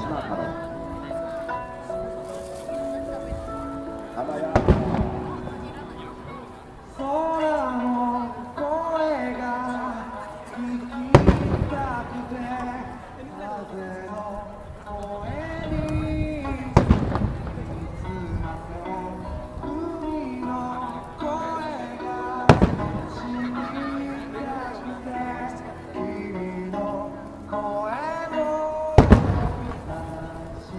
島太郎。花屋空の声が聞きたくて風の声に包ませ海の声が知りたくて君の声を探して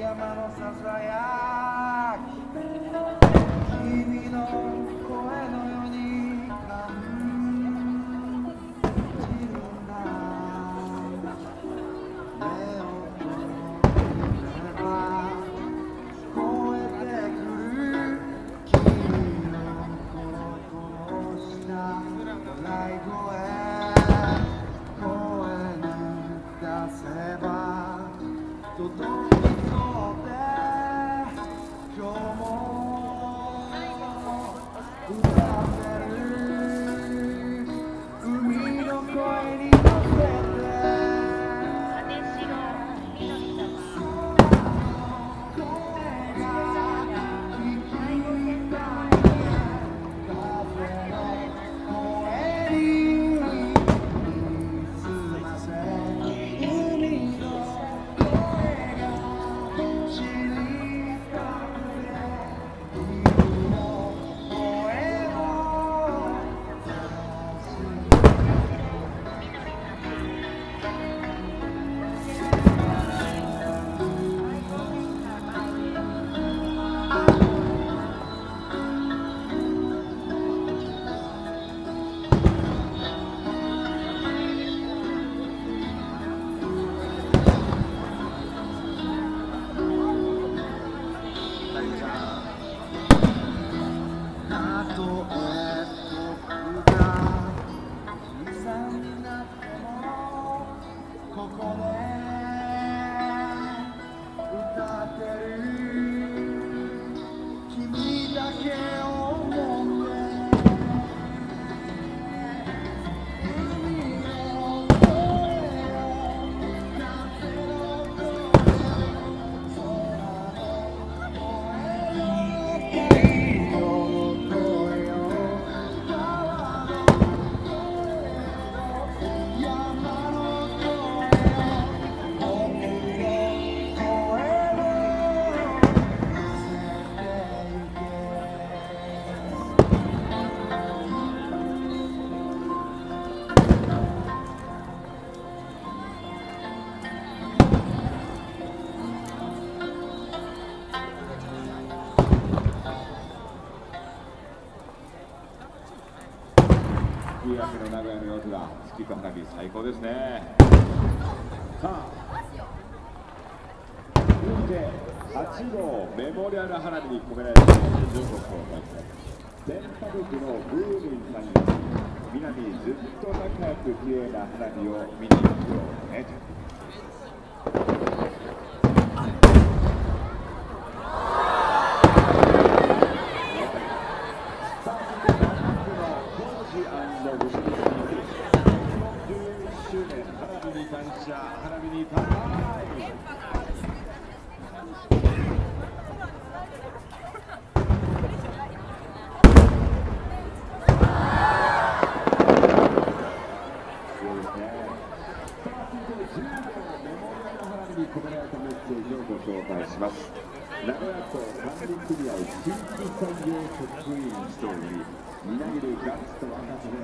山のささやき君の声のように感じるんだ目を閉じれば超えてくる君のコロコロした笑い声声に出せば届きそうで今日も歌ってる海の声に乗せて声が聞きたい風の声に包ませ海のここで歌ってる君だけを思って君の声を風の声空の声よ太陽の声よ川の声よ山の声夕焼けの名古屋の夜空、月と花火最高ですね。さあ、続いて8号メモリアル花火に込められたメッセージをご紹介します。電波局のブーミンさんにみんなにずっと仲良く綺麗な花火を見に行くようね。花火に感謝、花火に乾杯。込められたメッセージをご紹介します。名古屋港管理組合地域産業職員一人、みなぎるガッツと若さで